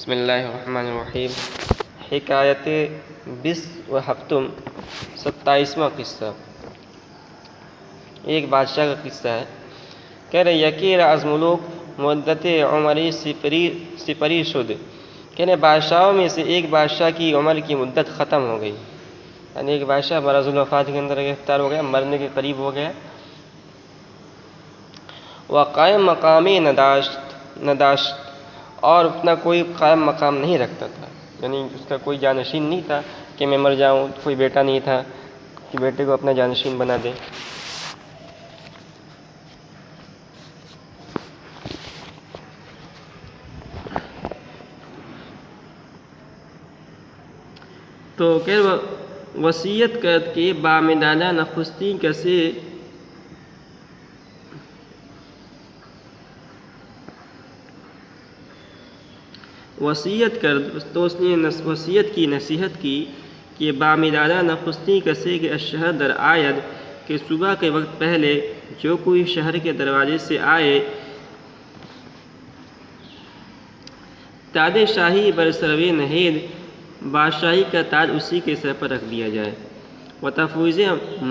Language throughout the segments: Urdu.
بسم اللہ الرحمن الرحیم۔ حکایت بس و ہفتم، 27واں قصہ۔ ایک بادشاہ کا قصہ ہے۔ کہہ رہے یکی را از ملوک مدت عمری سپری شد، کہنے بادشاہوں میں سے ایک بادشاہ کی عمر کی مدت ختم ہو گئی، یعنی ایک بادشاہ مرض الوفات کے اندر گرفتار ہو گیا، مرنے کے قریب ہو گیا۔ وقائم مقامی نداشت، اور اپنا کوئی قائم مقام نہیں رکھتا تھا، یعنی اس کا کوئی جانشین نہیں تھا کہ میں مر جاؤں، کوئی بیٹا نہیں تھا کہ بیٹے کو اپنا جانشین بنا دے۔ تو کہ وصیت کرد کے بامدادہ نخستی کسے وصیت کرد، تو اس نے وصیت کی، نصیحت کی کہ بامدادہ نخستی کسے کہ الشہر در آید، کہ صبح کے وقت پہلے جو کوئی شہر کے دروازے سے آئے، تاج شاہی بر سروے نہید، بادشاہی کا تاج اسی کے سر پر رکھ دیا جائے۔ وتفویض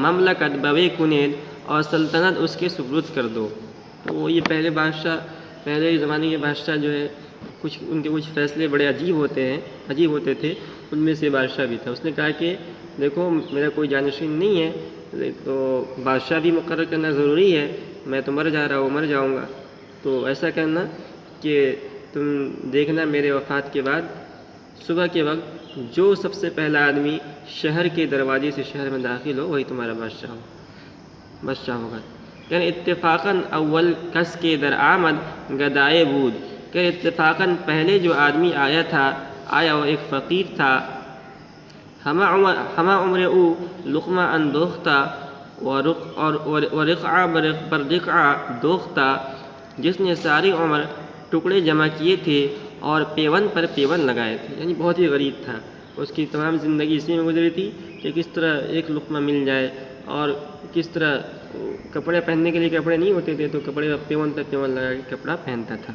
مملکت بوے کنید، اور سلطنت اس کے سپرد کر دو۔ تو یہ پہلے زمانے کے بادشاہ جو ہے، ان کے کچھ فیصلے بڑے عجیب ہوتے تھے، ان میں سے بادشاہ بھی تھا۔ اس نے کہا کہ دیکھو میرا کوئی جانشین نہیں ہے، تو بادشاہ بھی مقرر کرنا ضروری ہے، میں تو مر جاؤں گا، تو ایسا کرنا کہ تم دیکھنا میرے وفات کے بعد صبح کے وقت جو سب سے پہلا آدمی شہر کے دروازے سے شہر میں داخل ہو وہی تمہارا بادشاہ ہوگا۔ کہ اتفاقاً اول کس کے در آمد گدائے بود، کہ اتفاقاً پہلے جو آدمی آیا وہ ایک فقیر تھا، ہما عمر او لقمہ اندوختہ ورقعہ بر رقعہ دوختہ، جس نے ساری عمر ٹکڑے جمع کیے تھے اور پیون پر پیون لگائے تھے، یعنی بہت ہی غریب تھا۔ اس کی تمام زندگی اسی میں گزری تھی کہ کس طرح ایک لقمہ مل جائے، اور کس طرح کپڑے پہننے کے لیے کپڑے نہیں ہوتے تھے تو کپڑے پیون پر پیون لگا کے کپڑا پہنتا تھا۔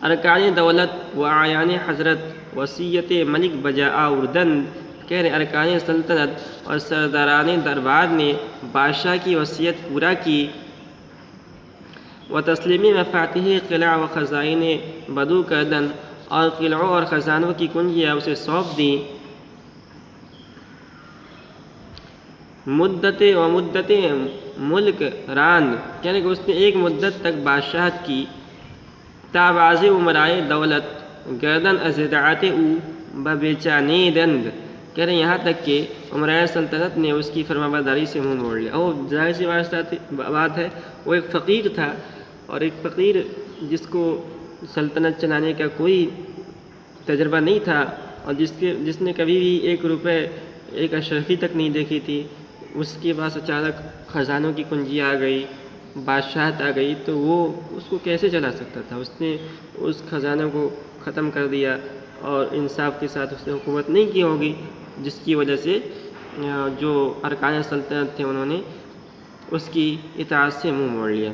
ارکان دولت و اعیان حضرت وصیت ملک بجا آوردند، کہہ رہے ارکان سلطنت اور سرداران دربار نے بادشاہ کی وصیت پورا کی۔ و تسلیم مفاتیح قلع و خزائن بدو کردند، اور قلعوں اور خزانوں کی کنجیاں اسے سونپ دیں۔ مدت ملک راند، یعنی کہ اس نے ایک مدت تک بادشاہت کی۔ تا واضح عمرائے دولت گردن از اطاعت او ببیچانیدند، کہہ رہے یہاں تک کہ عمرائے سلطنت نے اس کی فرما برداری سے منہ موڑ لیا۔ اور ظاہر سی بات ہے، وہ ایک فقیر تھا، اور ایک فقیر جس کو سلطنت چلانے کا کوئی تجربہ نہیں تھا، اور جس نے کبھی بھی 1 روپے ایک اشرفی تک نہیں دیکھی تھی، اس کے پاس اچانک خزانوں کی کنجیاں آ گئی، بادشاہت آ گئی، تو وہ اس کو کیسے چلا سکتا تھا؟ اس نے اس خزانوں کو ختم کر دیا، اور انصاف کے ساتھ اس نے حکومت نہیں کی ہوگی، جس کی وجہ سے جو ارکان سلطنت تھے انہوں نے اس کی اطاعت سے منہ موڑ لیا۔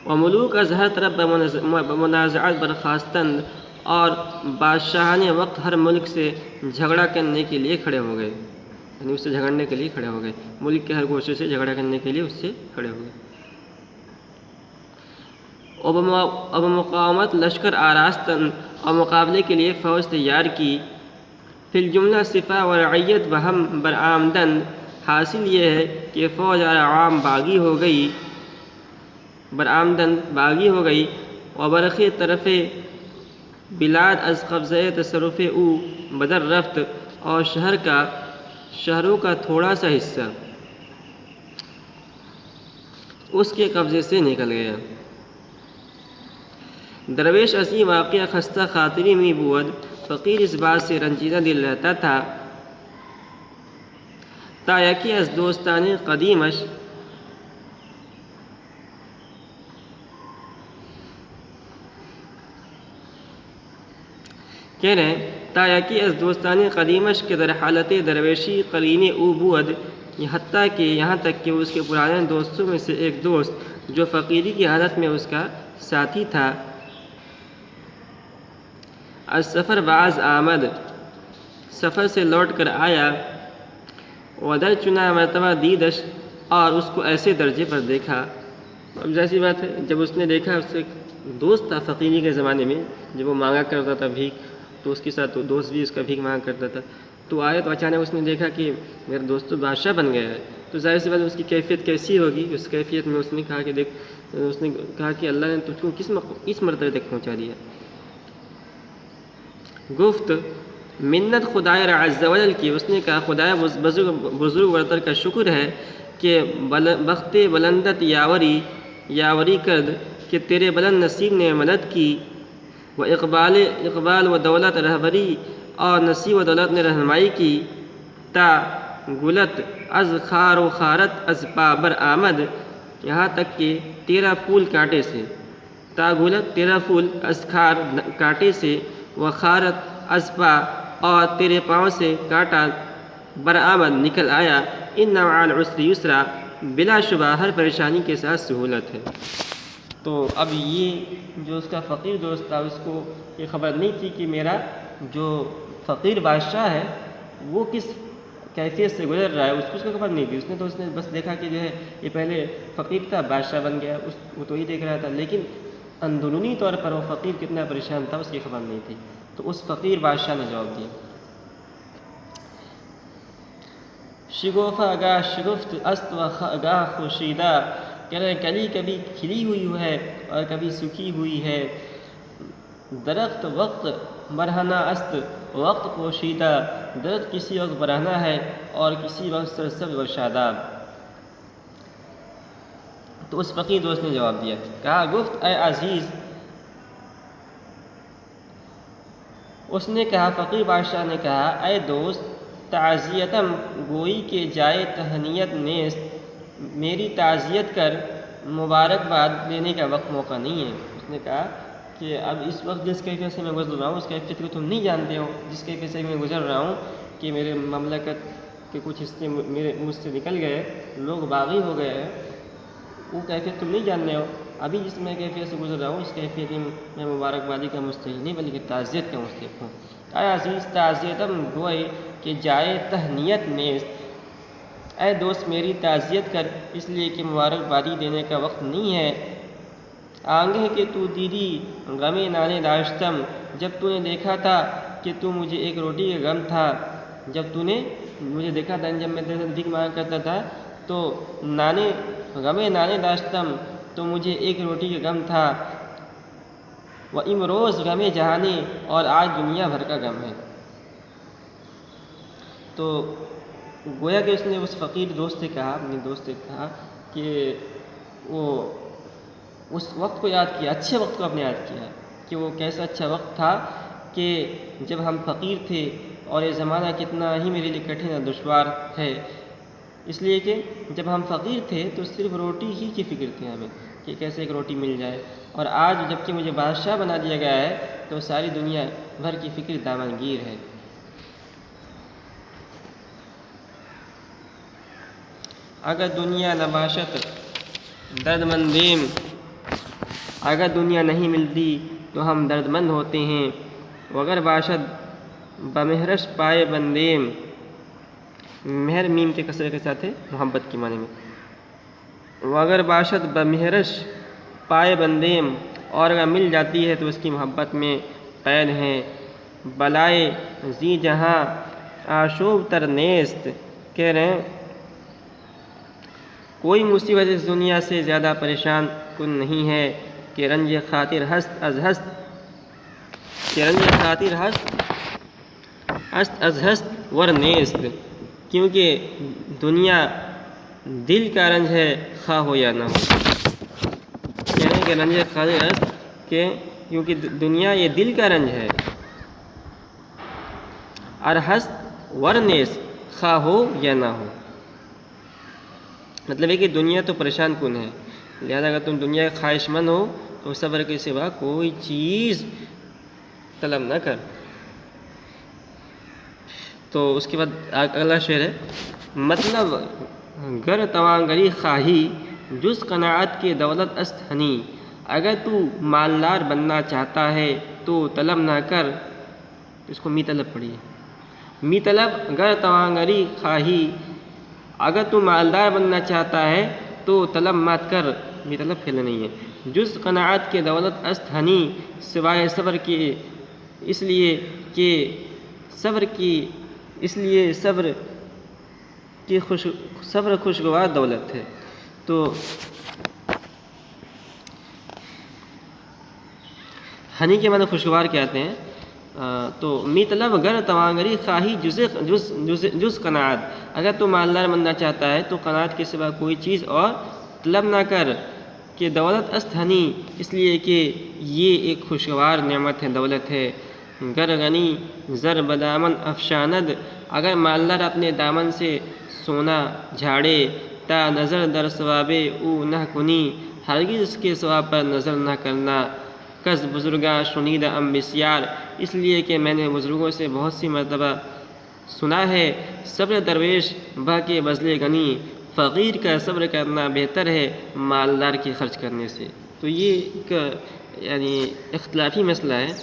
وملوک از ہر طرف بمنازعات برخاستند، اور بادشاہان وقت ہر ملک سے جھگڑا کرنے کے لیے کھڑے ہو گئے، یعنی اس سے جھگڑنے کے لیے کھڑے ہو گئے، ملک کے ہر گوشے سے جھگڑا کرنے کے لیے اس سے کھڑے ہو گئے۔ اب مقاومت لشکر آراستند، اور مقابلے کے لیے فوج تیار کی۔ فی الجملہ صفا و رعیت بہم برآمدند، حاصل یہ ہے کہ فوج اور عوام باغی ہو گئی، برآمدند باغی ہو گئی۔ وبرخ طرف بلاد از قبضہ تصرف او بدر رفت، اور شہروں کا تھوڑا سا حصہ اس کے قبضے سے نکل گیا۔ درویش اسی واقعہ خستہ خاطری میں بود، فقیر اس بات سے رنجیدہ دل رہتا تھا۔ تا یکی از دوستان قدیمش، کہہ رہے ہیں تا یکی از دوستان قدیمش کے در حالت درویشی قرین او بود، یہاں تک کہ اس کے پرانے دوستوں میں سے ایک دوست جو فقیری کی حالت میں اس کا ساتھی تھا، السفر بعض آمد، سفر سے لوٹ کر آیا، ودر چنا مرتبہ دیدش، اور اس کو ایسے درجے پر دیکھا. اب جیسی بات ہے، جب اس نے دیکھا اس سے ایک دوست تھا فقیری کے زمانے میں، جب وہ مانگا کرتا تھا بھیک، تو اس کے ساتھ دوست بھی اس کا بھیک مانگا کرتا تھا. تو آئے تو اچانک اس نے دیکھا کہ میرا دوست تو بادشاہ بن گیا ہے. تو ظاہر سی بات اس کی کیفیت کیسی ہوگی؟ اس کیفیت میں اس نے کہا کہ اللہ نے تجھ کو کس مرتبے تک پہنچا دیا. گفت منت خدائے عز و جل کی. اس نے کہا خدائے بزرگ برتر کا شکر ہے کہ بخت بلندت یاوری کرد، کہ تیرے بلند نصیب نے مدد کی، و اقبال و دولت رہبری، اور نصیب و دولت نے رہنمائی کی، تا گلت از خار و خارت از پا بر آمد، یہاں تک کہ تیرا پھول کانٹے سے، تا گلت تیرا پھول از خار کانٹے سے، و خارت از پا اور تیرے پاؤں سے کانٹا برآمد نکل آیا. ان مع العسر یسرا، بلا شبہ ہر پریشانی کے ساتھ سہولت ہے. تو اب یہ جو اس کا فقیر دوست تھا، اس کو یہ خبر نہیں تھی کہ میرا جو فقیر بادشاہ ہے وہ کس کیفیت سے گزر رہا ہے. اس کو خبر نہیں تھی. اس نے بس دیکھا کہ جو ہے یہ پہلے فقیر تھا، بادشاہ بن گیا، وہ تو ہی دیکھ رہا تھا، لیکن اندرونی طور پر وہ فقیر کتنا پریشان تھا اس کی خبر نہیں تھی. تو اس فقیر بادشاہ نے جواب دیا، شگوفہ گاہ شگفت است و گاہ خورشیدہ، کہہ رہے کلی کبھی کھلی ہوئی ہے اور کبھی سوکھی ہوئی ہے، درخت وقت برہنہ است وقت پوشیدہ، درخت کسی وقت برہنہ ہے اور کسی وقت سرسبز و شاداب. تو اس فقیر دوست نے جواب دیا، کہا گفت اے عزیز. اس نے کہا، فقیر بادشاہ نے کہا، اے دوست، تعزیتم گوئی کے جائے تہنیت نیست، میری تعزیت کر، مبارکباد دینے کا وقت موقع نہیں ہے. اس نے کہا کہ اب اس وقت جس کیفیت سے میں گزر رہا ہوں اس کیفیت کو تم نہیں جانتے ہو. جس کیفیت سے میں گزر رہا ہوں کہ میرے مملکت کے کچھ حصے میرے مجھ سے نکل گئے، لوگ باغی ہو گئے ہیں، وہ کیفیت تم نہیں جانتے ہو. ابھی جس میں کیفیت سے گزر رہا ہوں اس کیفیت میں مبارکبادی کا مستحق نہیں بلکہ تعزیت کا مستحق ہوں. اے عزیز، تعزیتم گوئے کہ جائے تہنیت نیست، اے دوست میری تعزیت کر، اس لیے کہ مبارکبادی دینے کا وقت نہیں ہے. آنگہ کہ تو دیدی غم نانے داشتم، جب تو نے دیکھا تھا کہ تو مجھے ایک روٹی کا غم تھا. جب تو نے مجھے دیکھا تھا، جب میں تیرے سے بھیک مانگا کرتا تھا تو غم نانے داشتم، تو مجھے ایک روٹی کا غم تھا. و امروز غم جہانی، اور آج دنیا بھر کا غم ہے. تو گویا کہ اس نے اس فقیر دوست سے کہا، اپنے دوست سے کہا کہ وہ اس وقت کو یاد کیا، اچھے وقت کو اپنے یاد کیا کہ وہ کیسا اچھا وقت تھا کہ جب ہم فقیر تھے، اور یہ زمانہ کتنا ہی میرے لیے کٹھن اور دشوار ہے. اس لیے کہ جب ہم فقیر تھے تو صرف روٹی ہی کی فکر تھی ہمیں کہ کیسے ایک روٹی مل جائے، اور آج جب کہ مجھے بادشاہ بنا دیا گیا ہے تو ساری دنیا بھر کی فکر دامنگیر ہے. اگر دنیا نباشت درد مندیم، اگر دنیا نہیں ملتی تو ہم درد مند ہوتے ہیں. وگر باشد بمہرش پائے بندیم، مہر میم کے کسرے کے ساتھ ہے محبت کے معنی میں. وگر باشد بمہرش پائے بندیم، اور اگر مل جاتی ہے تو اس کی محبت میں قید ہیں. بلائے زی جہاں آشوب تر نیست، کہہ رہے ہیں کوئی مصیبت اس دنیا سے زیادہ پریشان کن نہیں ہے کہ رنج خاطر ہست از ہست، کہ رنج خاطر ہست از ہست ور نیست، کیونکہ دنیا دل کا رنج ہے خواہ ہو یا نہ ہو. یعنی کہ رنج خاطر ہست، کہ کیونکہ دنیا یہ دل کا رنج ہے، اور ہست ور نیست، خواہ ہو یا نہ ہو. مطلب ہے کہ دنیا تو پریشان کن ہے، لہذا اگر تم دنیا کا خواہش مند ہو تو صبر کے سوا کوئی چیز طلب نہ کر. تو اس کے بعد اگلا شعر ہے، مطلب گر توانگری خواہی جز قناعت کے دولت است ہنی، اگر تو مالدار بننا چاہتا ہے تو طلب نہ کر، اس کو می طلب پڑھیے، می طلب گر توانگری خواہی، اگر تو مالدار بننا چاہتا ہے تو طلب مت کر، می طلب پھیلے نہیں ہے، جز قناعت کے دولت است ہنی، سوائے صبر کے، اس لیے کہ صبر خوشگوار دولت ہے۔ تو ہنی کے معنی خوشگوار کہتے ہیں۔ تو می طلب گر توانگری خواہی جز قناعت، اگر تو مالدار بننا چاہتا ہے تو قناعت کے سوا کوئی چیز اور طلب نہ کر، کہ دولت است ہنی، اس لیے کہ یہ ایک خوشگوار نعمت ہے، دولت ہے۔ گر غنی زر بدامن افشاند، اگر مالدار اپنے دامن سے سونا جھاڑے، تا نظر در ثواب او نہ کنی، ہرگز اس کے ثواب پر نظر نہ کرنا، کز بزرگاں شنید ام بسیار، اس لیے کہ میں نے بزرگوں سے بہت سی مرتبہ سنا ہے، صبر درویش بہ کے بذل غنی، فقیر کا صبر کرنا بہتر ہے مالدار کے خرچ کرنے سے۔ تو یہ ایک یعنی اختلافی مسئلہ ہے،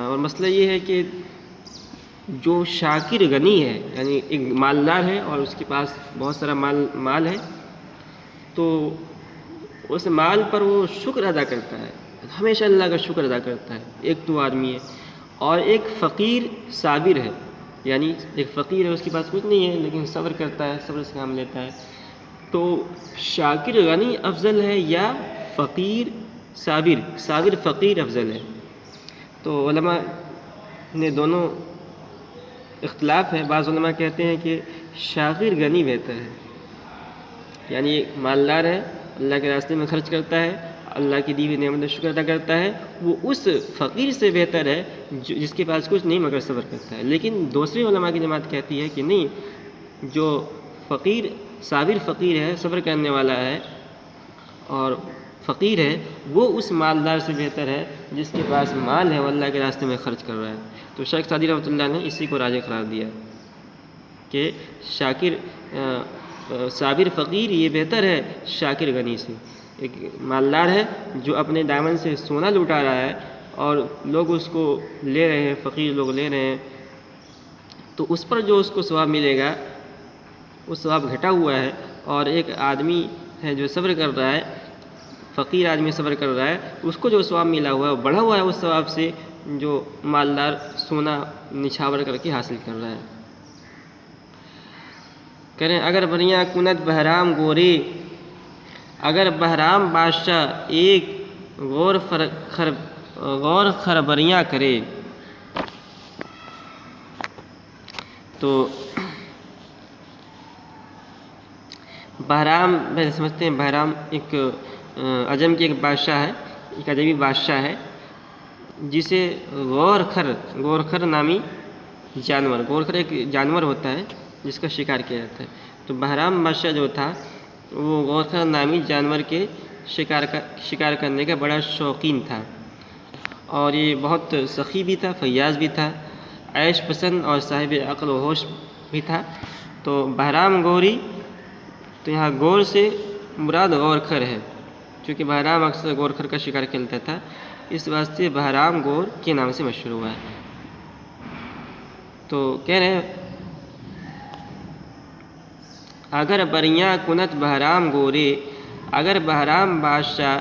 اور مسئلہ یہ ہے کہ جو شاکر غنی ہے، یعنی ایک مالدار ہے اور اس کے پاس بہت سارا مال ہے، تو اس مال پر وہ شکر ادا کرتا ہے، ہمیشہ اللہ کا شکر ادا کرتا ہے، ایک تو آدمی ہے۔ اور ایک فقیر صابر ہے، یعنی ایک فقیر ہے، اس کے پاس کچھ نہیں ہے لیکن صبر کرتا ہے، صبر سے کام لیتا ہے۔ تو شاکر غنی افضل ہے یا فقیر صابر فقیر افضل ہے؟ تو علماء نے دونوں اختلاف ہے۔ بعض علماء کہتے ہیں کہ شاکر غنی بہتر ہے، یعنی مالدار ہے، اللہ کے راستے میں خرچ کرتا ہے، اللہ کی دی ہوئی نعمت کا شکر ادا کرتا ہے، وہ اس فقیر سے بہتر ہے جس کے پاس کچھ نہیں مگر صبر کرتا ہے۔ لیکن دوسری علماء کی جماعت کہتی ہے کہ نہیں، جو صابر فقیر ہے، صبر کرنے والا ہے اور فقیر ہے، وہ اس مالدار سے بہتر ہے جس کے پاس مال ہے، وہ اللہ کے راستے میں خرچ کر رہا ہے۔ تو شیخ سعدی رحمۃ اللہ نے اسی کو راجح قرار دیا کہ صابر فقیر یہ بہتر ہے شاکر غنی سے۔ ایک مالدار ہے جو اپنے دامن سے سونا لٹا رہا ہے اور لوگ اس کو لے رہے ہیں، فقیر لوگ لے رہے ہیں، تو اس پر جو اس کو ثواب ملے گا وہ ثواب گھٹا ہوا ہے، اور ایک آدمی ہے جو صبر کر رہا ہے، فقیر آدمی صبر کر رہا ہے، اس کو جو ثواب ملا ہوا ہے وہ بڑھا ہوا ہے اس ثواب سے جو مالدار سونا نچھاور کر کے حاصل کر رہا ہے۔ کریں اگر بریاں کنت بہرام گورے، اگر بہرام بادشاہ ایک غور خربریاں کرے، تو بہرام پہلے سمجھتے ہیں، بہرام ایک عجم کی ایک بادشاہ ہے، ایک عجمی بادشاہ ہے، جسے غورخر نامی جانور، غورخر ایک جانور ہوتا ہے جس کا شکار کیا جاتا ہے۔ تو بہرام بادشاہ جو تھا وہ غورخر نامی جانور کے شکار کرنے کا بڑا شوقین تھا، اور یہ بہت سخی بھی تھا، فیاض بھی تھا، عیش پسند اور صاحب عقل و ہوش بھی تھا۔ تو بہرام گوری، تو یہاں گور سے مراد غورخر ہے، چونکہ بہرام اکثر غورخر کا شکار کھیلتا تھا، اس واسطے بہرام گور کے نام سے مشہور ہوا ہے۔ تو کہہ رہے ہیں اگر بریاں کنت بہرام گورے، اگر بہرام بادشاہ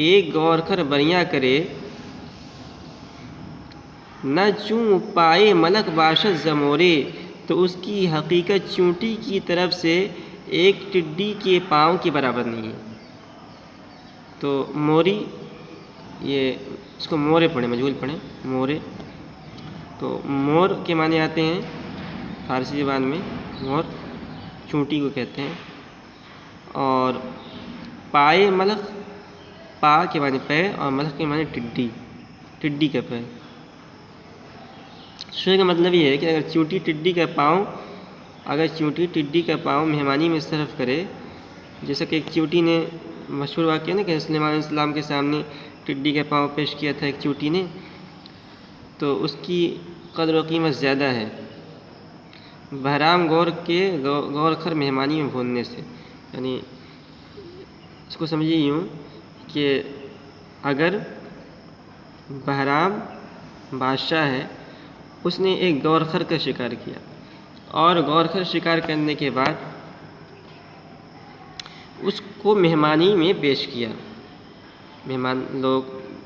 ایک غورخر بریاں کرے، نہ چوں پائے ملک باشد زمورے، تو اس کی حقیقت چونٹی کی طرف سے ایک ٹڈی کے پاؤں کے برابر نہیں ہے۔ تو موری، یہ اس کو مورے پڑھیں، مجہول پڑھیں، مورے۔ تو مور کے معنی آتے ہیں فارسی زبان میں، مور چونٹی کو کہتے ہیں، اور پائے ملک، پا کے معنی پیر اور ملک کے معنی ٹڈی کا پیر۔ شعر کا مطلب یہ ہے کہ اگر چونٹی ٹڈی کا پاؤں مہمانی میں صرف کرے، جیسا کہ ایک چونٹی نے، مشہور واقعہ نا کہ سلیمان علیہ السلام کے سامنے ٹڈی کا پاؤں پیش کیا تھا ایک چونٹی نے، تو اس کی قدر و قیمت زیادہ ہے بہرام غور خر مہمانی میں بھوننے سے، یعنی اس کو سمجھیے یوں کہ اگر بہرام بادشاہ ہے، اس نے ایک غور خر کا شکار کیا اور غور خر شکار کرنے کے بعد اس کو مہمانی میں پیش کیا،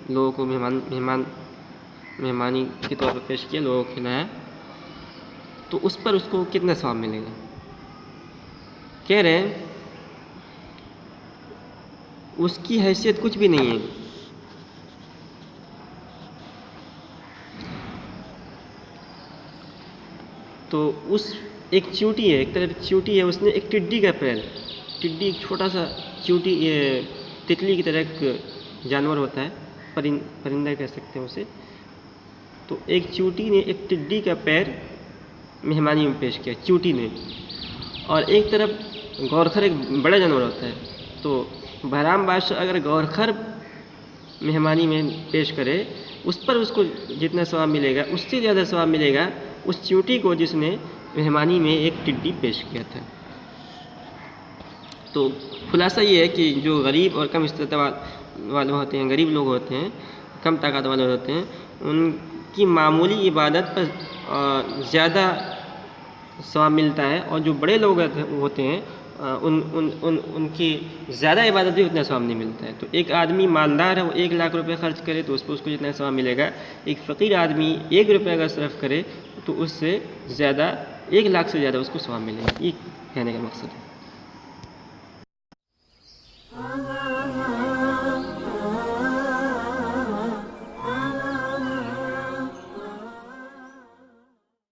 لوگوں کو مہمانی کے طور پر پیش کیا، لوگوں کو کھلایا، تو اس پر اس کو کتنا ثواب ملے گا؟ کہہ رہے ہیں اس کی حیثیت کچھ بھی نہیں ہے، تو اس ایک چیونٹی ہے، ایک طرف چیونٹی ہے، اس نے ایک ٹڈی کا پیر، ٹڈی ایک چھوٹا سا چیونٹی، تتلی کی طرح ایک جانور ہوتا ہے، پرندہ کہہ سکتے ہیں اسے، تو ایک چیونٹی نے ایک ٹڈی کا پیر مہمانی میں پیش کیا، چیونٹی نے، اور ایک طرف غور خر ایک بڑا جانور ہوتا ہے، تو بہرام بادشاہ اگر غور خر مہمانی میں پیش کرے، اس پر اس کو جتنا ثواب ملے گا اس سے زیادہ ثواب ملے گا اس چیونٹی کو جس نے مہمانی میں ایک ٹڈی پیش کیا تھا۔ تو خلاصہ یہ ہے کہ جو غریب اور کم استطاعت والے ہوتے ہیں، غریب لوگ ہوتے ہیں، کم طاقت والے ہوتے ہیں، ان کی معمولی عبادت پر زیادہ ثواب ملتا ہے، اور جو بڑے لوگ ہوتے ہیں ان کی زیادہ عبادت بھی اتنا ثواب نہیں ملتا ہے۔ تو ایک آدمی مالدار ہے، وہ 1 لاکھ روپے خرچ کرے تو اس کو جتنا ثواب ملے گا، ایک فقیر آدمی 1 روپے اگر صرف کرے تو اس سے زیادہ 1 لاکھ سے زیادہ اس کو ثواب ملے گا۔ یہ کہنے کا مقصد ہے۔